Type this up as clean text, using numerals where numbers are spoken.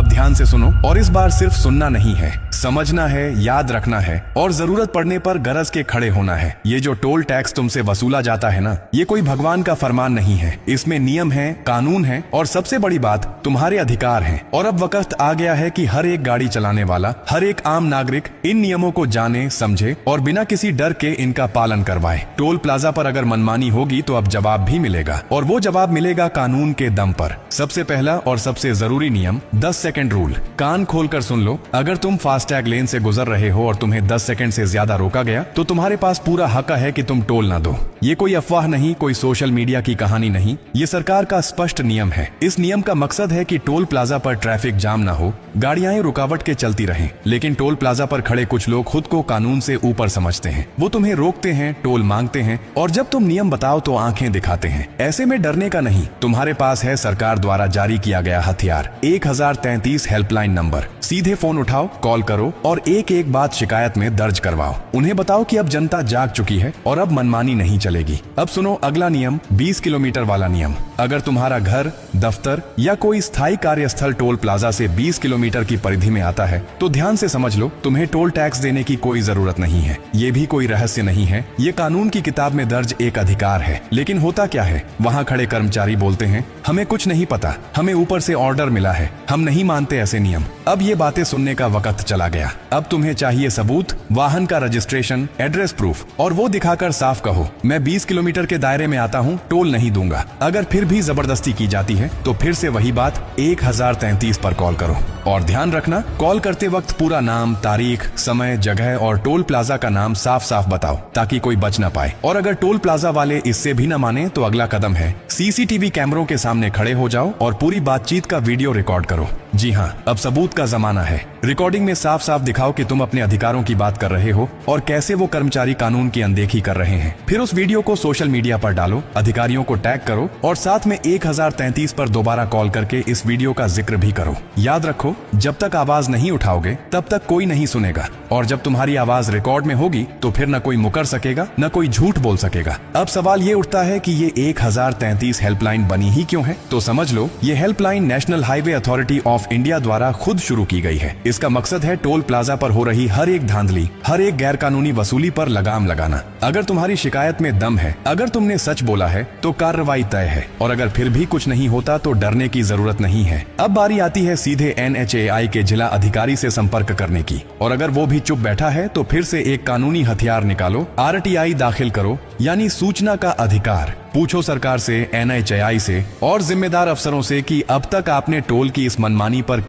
अब ध्यान से सुनो, और इस बार सिर्फ सुनना नहीं है, समझना है, याद रखना है और जरूरत पड़ने पर गरज के खड़े होना है। ये जो टोल टैक्स तुमसे वसूला जाता है ना, ये कोई भगवान का फरमान नहीं है। इसमें नियम है, कानून है और सबसे बड़ी बात तुम्हारे अधिकार हैं। और अब वक्त आ गया है कि हर एक गाड़ी चलाने वाला, हर एक आम नागरिक इन नियमों को जाने, समझे और बिना किसी डर के इनका पालन करवाए। टोल प्लाजा पर अगर मनमानी होगी तो अब जवाब भी मिलेगा, और वो जवाब मिलेगा कानून के दम पर। सबसे पहला और सबसे जरूरी नियम 10 सेकंड रूल। कान खोलकर सुन लो, अगर तुम फास्टैग लेन से गुजर रहे हो और तुम्हें 10 सेकंड से ज्यादा रोका गया तो तुम्हारे पास पूरा हक है कि तुम टोल ना दो। ये कोई अफवाह नहीं, कोई सोशल मीडिया की कहानी नहीं, ये सरकार का स्पष्ट नियम है। इस नियम का मकसद है कि टोल प्लाजा पर ट्रैफिक जाम ना हो, गाड़ियां रुकावट के चलती रहें। लेकिन टोल प्लाजा पर खड़े कुछ लोग खुद को कानून से ऊपर समझते हैं। वो तुम्हें रोकते हैं, टोल मांगते हैं और जब तुम नियम बताओ तो आंखें दिखाते हैं। ऐसे में डरने का नहीं, तुम्हारे पास है सरकार द्वारा जारी किया गया हथियार, 1033 हेल्पलाइन नंबर। सीधे फोन उठाओ, कॉल करो और एक एक बात शिकायत में दर्ज करवाओ। उन्हें बताओ कि अब जनता जाग चुकी है और अब मनमानी नहीं चलेगी। अब सुनो अगला नियम, 20 किलोमीटर वाला नियम। अगर तुम्हारा घर, दफ्तर या कोई स्थायी कार्यस्थल टोल प्लाजा से 20 किलोमीटर की परिधि में आता है तो ध्यान से समझ लो, तुम्हें टोल टैक्स देने की कोई जरूरत नहीं है। ये भी कोई रहस्य नहीं है, ये कानून की किताब में दर्ज एक अधिकार है। लेकिन होता क्या है, वहाँ खड़े कर्मचारी बोलते हैं हमें कुछ नहीं पता, हमें ऊपर से ऑर्डर मिला है, हम नहीं मानते ऐसे नियम। अब ये बातें सुनने का वक्त चला गया। अब तुम्हें चाहिए सबूत, वाहन का रजिस्ट्रेशन, एड्रेस प्रूफ, और वो दिखाकर साफ कहो मैं 20 किलोमीटर के दायरे में आता हूँ, टोल नहीं दूंगा। अगर फिर भी जबरदस्ती की जाती है तो फिर से वही बात, 1033 पर कॉल करो। और ध्यान रखना, कॉल करते वक्त पूरा नाम, तारीख, समय, जगह और टोल प्लाजा का नाम साफ साफ बताओ ताकि कोई बच ना पाए। और अगर टोल प्लाजा वाले इससे भी न माने तो अगला कदम है सीसीटीवी कैमरों के सामने खड़े हो जाओ और पूरी बातचीत का वीडियो रिकॉर्ड करो। जी हाँ, अब सबूत का जमाना है। रिकॉर्डिंग में साफ साफ दिखाओ कि तुम अपने अधिकारों की बात कर रहे हो और कैसे वो कर्मचारी कानून की अनदेखी कर रहे हैं। फिर उस वीडियो को सोशल मीडिया पर डालो, अधिकारियों को टैग करो और साथ में 1033 पर दोबारा कॉल करके इस वीडियो का जिक्र भी करो। याद रखो, जब तक आवाज नहीं उठाओगे तब तक कोई नहीं सुनेगा, और जब तुम्हारी आवाज रिकॉर्ड में होगी तो फिर न कोई मुकर सकेगा, न कोई झूठ बोल सकेगा। अब सवाल ये उठता है कि ये 1033 हेल्पलाइन बनी ही क्यों है? तो समझ लो, ये helpline national highway authority of India द्वारा खुद शुरू की गई है। इसका मकसद है टोल प्लाजा पर हो रही हर एक धांधली, हर एक गैर कानूनी वसूली पर लगाम लगाना। अगर तुम्हारी शिकायत में दम है, अगर तुमने सच बोला है तो कार्रवाई तय है, और अगर फिर भी कुछ नहीं होता तो डरने की जरूरत नहीं है। अब बारी आती है सीधे NHAI के जिला अधिकारी से संपर्क करने की, और अगर वो भी चुप बैठा है तो फिर से एक कानूनी हथियार निकालो, RTI दाखिल करो, यानी सूचना का अधिकार। पूछो सरकार से, NHAI से और जिम्मेदार अफसरों से कि अब तक आपने टोल की इस मनमानी पर